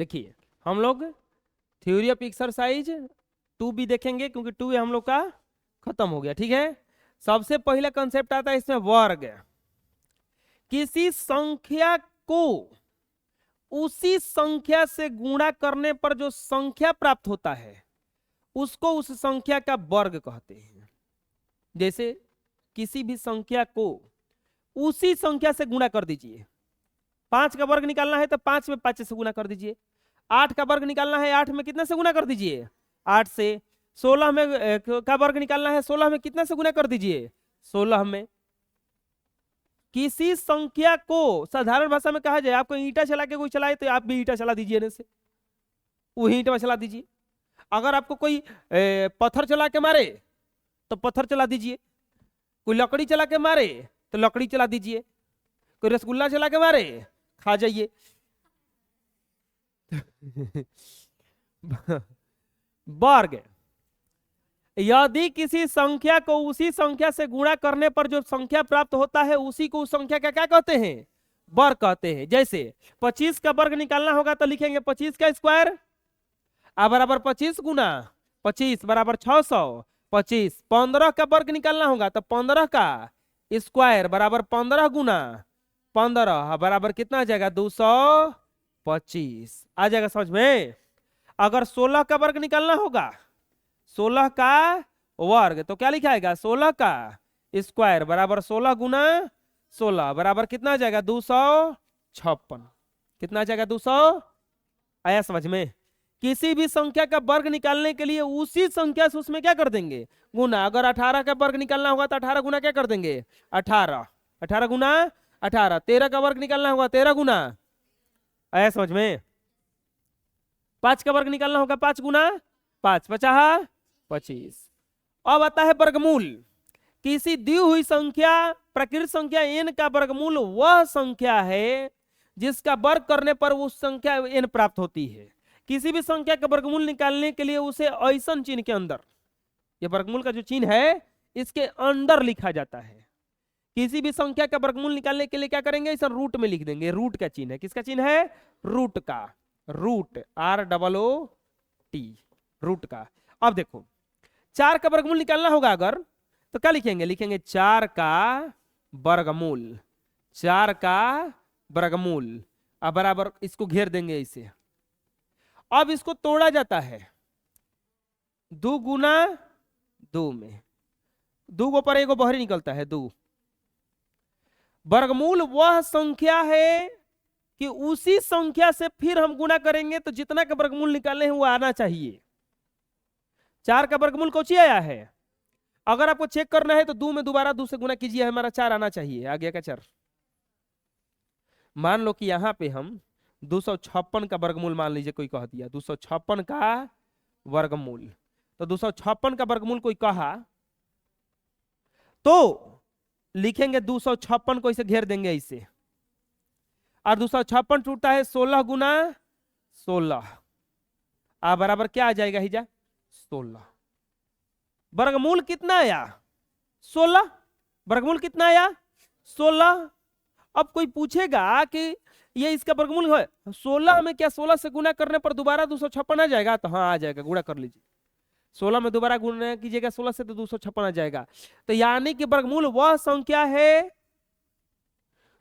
देखिए हम लोग थ्योरी ऑफ एक्सरसाइज 2 भी देखेंगे क्योंकि 2 हम लोग का खत्म हो गया। ठीक है, सबसे पहला कंसेप्ट आता है इसमें वर्ग। किसी संख्या को उसी संख्या से गुणा करने पर जो संख्या प्राप्त होता है उसको उस संख्या का वर्ग कहते हैं। जैसे किसी भी संख्या को उसी संख्या से गुणा कर दीजिए। 5 का वर्ग निकालना है तो 5 में 5 से गुणा कर दीजिए। 8 का वर्ग निकालना है 8 में कितना से गुणा कर दीजिए 8 से। 16 में का वर्ग निकालना है 16 में कितना से गुणा कर दीजिए 16 में। किसी संख्या को साधारण भाषा में कहा जाए, आपको ईंटा चला के कोई चलाए तो आप भी ईंटा चला दीजिए से, वही ईंटा चला दीजिए। अगर आपको कोई पत्थर चला के मारे तो पत्थर चला दीजिए, कोई लकड़ी चला के मारे तो लकड़ी चला दीजिए, कोई रसगुल्ला चला के मारे खा जाइए। वर्ग, यदि किसी संख्या को उसी संख्या से गुणा करने पर जो संख्या प्राप्त होता है उसी को उस संख्या का क्या कहते हैं वर्ग कहते हैं। जैसे 25 का वर्ग निकालना होगा तो लिखेंगे 25 का स्क्वायर बराबर 25 गुना 25 बराबर 600। 25 15 का वर्ग निकालना होगा तो 15 का स्क्वायर बराबर 15 गुना 15 बराबर कितना आ जाएगा 225। आ जाएगा समझ में। अगर 16 का वर्ग निकालना होगा 16 का वर्ग तो क्या लिखाएगा 16 का स्क्वायर बराबर 16 गुना 16 बराबर कितना आ जाएगा 256। कितना आ जाएगा 200। आया समझ में। किसी भी संख्या का वर्ग निकालने के लिए उसी संख्या से उसमें क्या कर देंगे गुना। अगर 18 का वर्ग निकालना होगा तो 18 गुना क्या कर देंगे 18। 18 गुना 18। 13 का वर्ग निकालना होगा 13 गुना। आया समझ में। 5 का वर्ग निकालना होगा 5 गुना 5 50 25। अब आता है वर्गमूल। किसी दी हुई संख्या प्रकृत संख्या n का वर्गमूल वह संख्या है जिसका वर्ग करने पर उस संख्या n प्राप्त होती है। किसी भी संख्या का वर्गमूल निकालने के लिए उसे ऐसन चिन्ह के अंदर, यह वर्गमूल का जो चिन्ह है इसके अंदर लिखा जाता है। किसी भी संख्या का वर्गमूल निकालने के लिए क्या करेंगे इसे रूट में लिख देंगे। रूट का चिन्ह है, किसका चिन्ह है रूट का, रूट ROOT रूट का। अब देखो 4 का वर्गमूल निकालना होगा अगर तो क्या लिखेंगे, लिखेंगे 4 का वर्गमूल। 4 का वर्गमूल अब बराबर इसको घेर देंगे इसे। अब इसको तोड़ा जाता है 2 गुना 2 में, 2 को पर एगो बहरी निकलता है 2। वर्गमूल वह संख्या है कि उसी संख्या से फिर हम गुणा करेंगे तो जितना का वर्गमूल निकाले हैं वो आना चाहिए। 4 का वर्गमूल कौन सी आया है। अगर आपको चेक करना है तो 2 में दोबारा 2 से गुना कीजिए, हमारा 4 आना चाहिए। आ गया क्या 4। मान लो कि यहां पे हम 256 का वर्गमूल मान लीजिए कोई कह दिया 256 का वर्गमूल, तो 256 का वर्गमूल कोई कहा तो लिखेंगे 256 को इसे घेर देंगे इसे। और 256 टूटता है 16 गुना 16 बराबर क्या आ जाएगा हिजा 16। वर्गमूल कितना आया 16। वर्गमूल कितना आया 16। अब कोई पूछेगा कि ये इसका वर्गमूल है 16 में, क्या 16 से गुना करने पर दोबारा 256 आ जाएगा। तो हाँ आ जाएगा, गुणा कर लीजिए। 16 में दोबारा गुणा कीजिएगा 16 से तो 256 आ जाएगा। तो यानी कि वर्गमूल वह संख्या है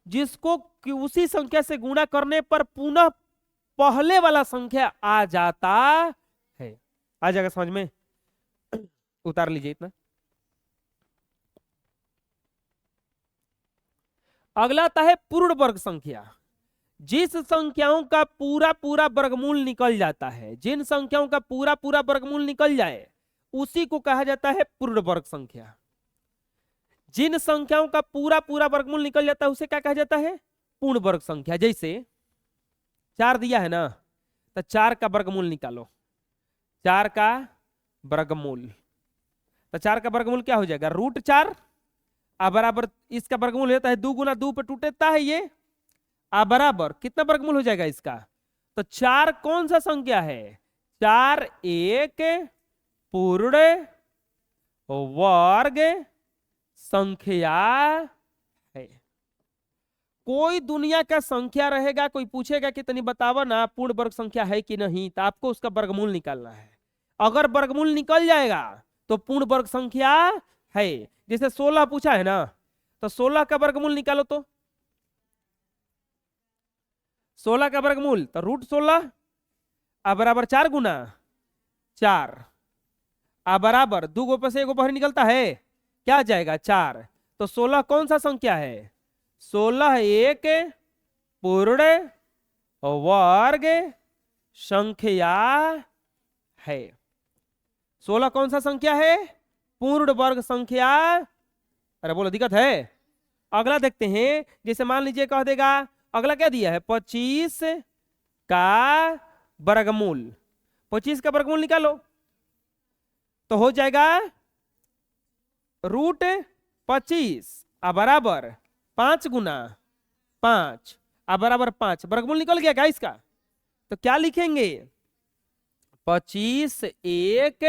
जिसको कि उसी संख्या से गुणा करने पर पुनः पहले वाला संख्या आ जाता है। आ जाएगा समझ में। उतार लीजिए इतना। अगला आता है पूर्ण वर्ग संख्या। जिस संख्याओं का पूरा पूरा वर्गमूल निकल जाता है, जिन संख्याओं का पूरा पूरा वर्गमूल निकल जाए उसी को कहा जाता है पूर्ण वर्ग संख्या। जिन संख्याओं का पूरा पूरा वर्गमूल निकल जाता है उसे क्या कहा जाता है पूर्ण वर्ग संख्या। जैसे 4 दिया है ना तो 4 का वर्गमूल निकालो। 4 का वर्गमूल, तो 4 का वर्गमूल क्या हो जाएगा √4 बराबर इसका वर्गमूल होता है 2 गुना 2 पे टूटता है ये बराबर कितना वर्गमूल हो जाएगा इसका। तो 4 कौन सा संख्या है 4 एक पूर्ण वर्ग संख्या है। कोई दुनिया का संख्या रहेगा, कोई पूछेगा कि तनी बतावा ना पूर्ण वर्ग संख्या है कि नहीं, तो आपको उसका वर्गमूल निकालना है। अगर वर्गमूल निकल जाएगा तो पूर्ण वर्ग संख्या है। जैसे 16 पूछा है ना, तो 16 का वर्गमूल निकालो तो 16 का वर्गमूल तो √16 बराबर 4 गुना 4 बराबर 2 गो पे से 1 बाहर निकलता है, क्या आ जाएगा 4। तो 16 कौन सा संख्या है? 16 एक पूर्ण वर्ग संख्या है। 16 कौन सा संख्या है? पूर्ण वर्ग संख्या। अरे बोलो दिक्कत है? अगला देखते हैं। जैसे मान लीजिए कह देगा, अगला क्या दिया है? 25 का वर्गमूल। 25 का वर्गमूल निकालो तो हो जाएगा √25 बराबर 5 गुना 5 बराबर 5। वर्गमूल निकल गया क्या इसका? तो क्या लिखेंगे? 25 एक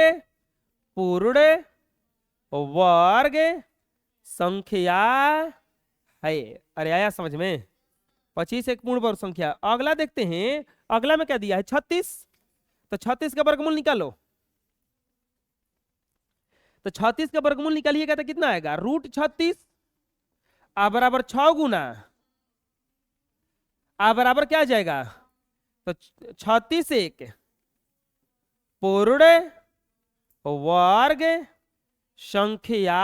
पूर्ण वर्ग संख्या है। अरे आया समझ में? 25 एक पूर्ण वर्ग संख्या। अगला देखते हैं, अगला में क्या दिया है? 36। तो 36 का वर्गमूल निकालो। तो 36 का वर्गमूल निकालिएगा तो कितना आएगा? √36 बराबर 6 गुना बराबर क्या आ जाएगा? तो 36 एक पूर्ण वर्ग संख्या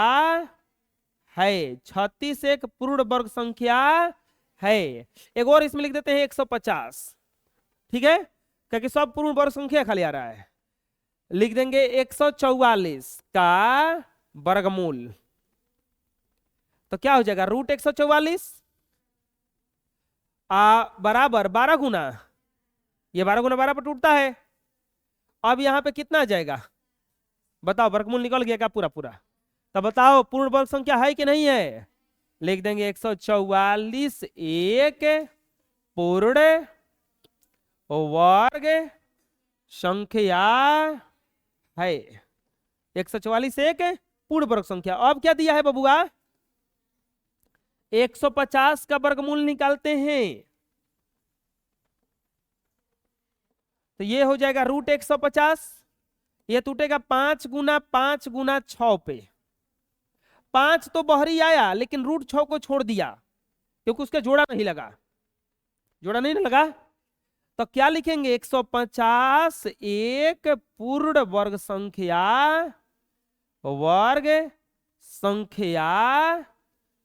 है। 36 एक पूर्ण वर्ग संख्या है। एक और इसमें लिख देते हैं 150। ठीक है, क्योंकि सब पूर्ण वर्ग संख्या खाली आ रहा है। लिख देंगे 144 का वर्गमूल। तो क्या हो जाएगा? √144 बराबर 12 गुना, ये 12 गुना 12 पर टूटता है। अब यहां पे कितना आ जाएगा बताओ? वर्गमूल निकल गया क्या पूरा पूरा? तो बताओ पूर्ण वर्ग संख्या है कि नहीं है? लिख देंगे 144 एक पूर्ण वर्ग संख्या है। 144 एक पूर्ण वर्ग संख्या। अब क्या दिया है बबुआ? 150 का वर्गमूल निकालते हैं। तो ये हो जाएगा √150। ये टूटेगा 5 गुना 5 गुना 6 पे। 5 तो बहरी आया लेकिन √6 को छोड़ दिया क्योंकि उसका जोड़ा नहीं लगा। जोड़ा नहीं लगा तो क्या लिखेंगे? 150 एक पूर्ण वर्ग संख्या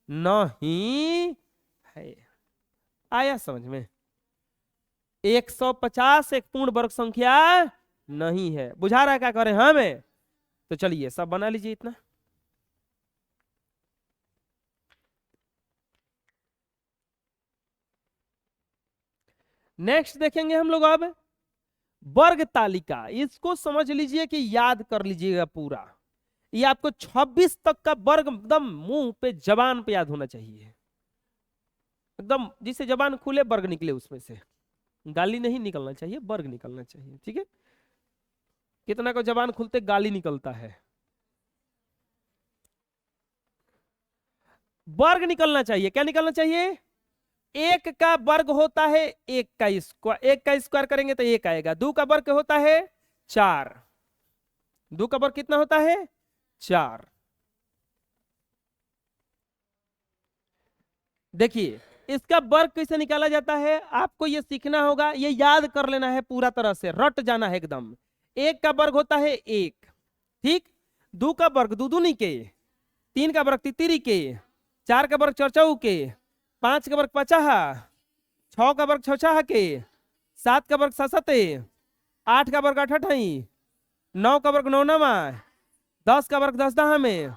नहीं है। आया समझ में? 150 एक पूर्ण वर्ग संख्या नहीं है। बुझा रहा है क्या करें हमें? तो चलिए सब बना लीजिए इतना। नेक्स्ट देखेंगे हम लोग अब वर्ग तालिका। इसको समझ लीजिए कि याद कर लीजिएगा पूरा। ये आपको 26 तक का वर्ग एकदम मुंह पे जबान पे याद होना चाहिए। एकदम जिससे जबान खुले वर्ग निकले, उसमें से गाली नहीं निकलना चाहिए, वर्ग निकलना चाहिए। ठीक है? कितना को जबान खुलते गाली निकलता है, वर्ग निकलना चाहिए। क्या निकलना चाहिए? 1 का वर्ग होता है 1 का स्क्वायर। 1 का स्क्वायर करेंगे तो 1 आएगा। 2 का वर्ग होता है 4। 2 का वर्ग कितना होता है? 4। देखिए इसका वर्ग कैसे निकाला जाता है आपको ये सीखना होगा, ये याद कर लेना है पूरा तरह से, रट जाना है एकदम। 1 का वर्ग होता है 1, ठीक। 2 का वर्ग दूदुनी के, 3 का वर्ग तितिरी के, 4 का वर्ग चौचौ के, 5 का वर्ग पचाहा, 6 का वर्ग छौछाह के, 7 का वर्ग ससते, 8 का वर्ग अठठई, 9 का वर्ग नौनमा, 10 का वर्ग दसदहा में,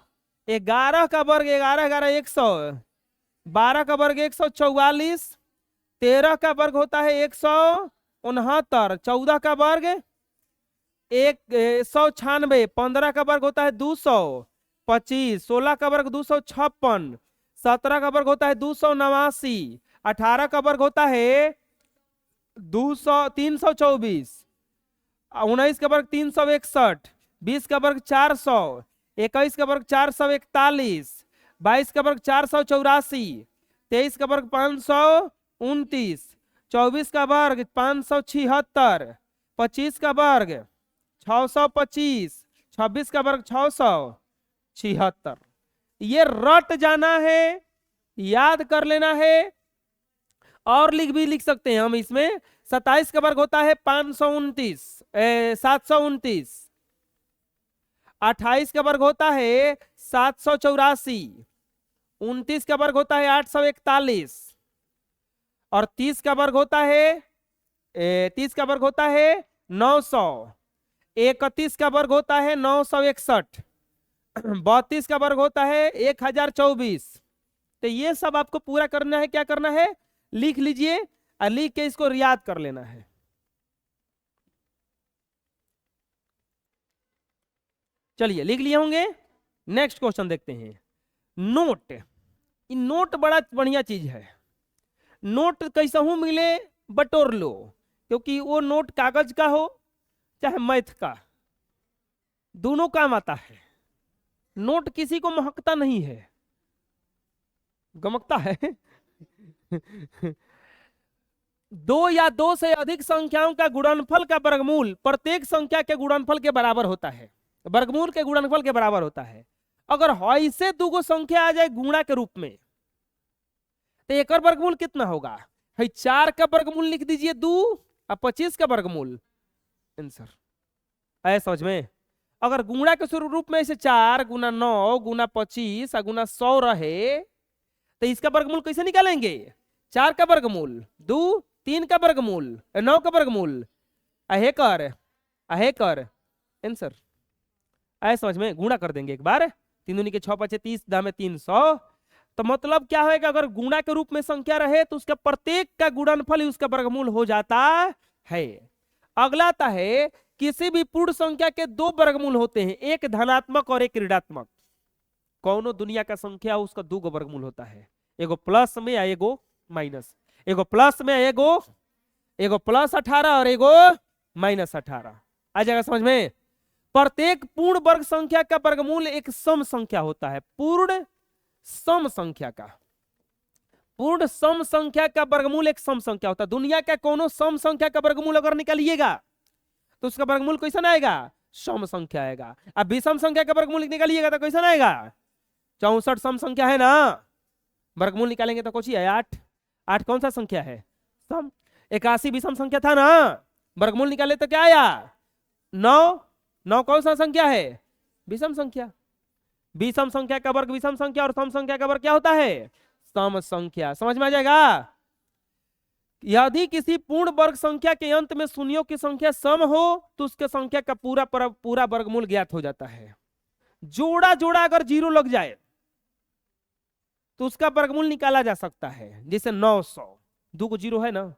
11 का वर्ग 11 11 100, 12 का वर्ग 144, 13 का वर्ग होता है 169, 14 का वर्ग 196, 15 का वर्ग होता है 225, 16 का वर्ग 256, 17 का वर्ग होता है 289, 18 का वर्ग होता है 324, 19 का वर्ग 361, 20 का वर्ग 400, 21 का वर्ग 441, 22 का वर्ग 484, 23 का वर्ग 529, 24 का वर्ग 576, 25 का वर्ग 625, 26 का वर्ग 676। ये रट जाना है, याद कर लेना है। और लिख सकते हैं हम इसमें। 27 का वर्ग होता है 529, 729, 28 का वर्ग होता है 784, 29 का वर्ग होता है 841, और 30 का वर्ग होता है 30 का वर्ग होता है 900, 31 का वर्ग होता है 961, 32 का वर्ग होता है 1024। तो ये सब आपको पूरा करना है। क्या करना है? लिख लीजिए और लिख के इसको याद कर लेना है। चलिए लिख लिए होंगे। नेक्स्ट क्वेश्चन देखते हैं। नोट। नोट बड़ा बढ़िया चीज है। नोट कैसहू मिले बटोर लो, क्योंकि वो नोट कागज का हो चाहे मैथ का, दोनों काम आता है। नोट किसी को महकता नहीं है, गमकता है। दो या दो से अधिक संख्याओं का गुणनफल का वर्गमूल प्रत्येक संख्या के गुणनफल के बराबर होता है। वर्गमूल के गुणनफल के बराबर होता है। अगर ऐसे दो संख्या आ जाए गुणा के रूप में, तो एक वर्गमूल कितना होगा? है 4 का वर्गमूल लिख दीजिए 2 और 25 का वर्गमूल आंसर। आया समझ में? अगर गुणा के रूप में ऐसे 4 गुना 9 गुना 25 गुना 100 रहे, तो इसका वर्गमूल कैसे निकालेंगे? 4 का वर्गमूल 2, 3 का वर्गमूल 9 का वर्गमूल अहेकर आंसर। आया समझ में? गुणा कर देंगे एक बार। 3 दूनी के 6 5 30 दामे 300। तो मतलब क्या होगा? अगर गुणा के रूप में संख्या रहे तो उसका प्रत्येक का गुणनफल ही उसका वर्गमूल हो जाता है। अगला आता है किसी भी पूर्ण संख्या के 2 वर्गमूल होते हैं, एक धनात्मक और एक ऋणात्मक। कौनो दुनिया का संख्या उसका 2 वर्गमूल होता है, एगो प्लस में या एगो माइनस। एगो प्लस में एगो प्लस 18 और एगो माइनस 18। आ जाएगा समझ में? प्रत्येक पूर्ण वर्ग संख्या का वर्गमूल एक सम संख्या होता है। पूर्ण सम संख्या का वर्गमूल एक सम संख्या होता है। दुनिया का कोनो सम संख्या का वर्गमूल अगर निकालिएगा तो उसका वर्गमूल कैसा आएगा? सम संख्या आएगा। अब विषम संख्या का वर्गमूल निकालिएगा तो कैसा आएगा? 64 सम संख्या है ना, वर्गमूल निकालेंगे तो कुछ ही है 8। 8 कौन सा संख्या है? सम। 81 विषम संख्या था ना, वर्गमूल निकाले तो क्या आया? 9। 9 कौन सा संख्या है? विषम संख्या। विषम संख्या का वर्ग विषम संख्या और सम संख्या का वर्ग क्या होता है? सम संख्या। समझ में आ जाएगा? यदि किसी पूर्ण वर्ग संख्या के अंत में शून्यों की संख्या सम हो तो उसके संख्या का पूरा वर्गमूल ज्ञात हो जाता है। जोड़ा अगर 0 लग जाए तो उसका वर्गमूल निकाला जा सकता है। जैसे 900, 2 को 0 है ना,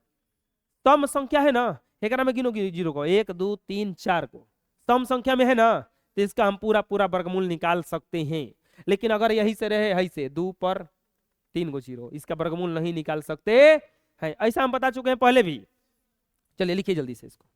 सम संख्या है ना, एक में गिनो 0 को, 1 2 3 4 को सम संख्या में है ना, तो इसका हम पूरा वर्गमूल निकाल सकते हैं। लेकिन अगर यही से रहे ऐसे 2 पर 3 को 0, इसका वर्गमूल नहीं निकाल सकते है। ऐसा हम बता चुके हैं पहले भी। चलिए लिखिए जल्दी से इसको।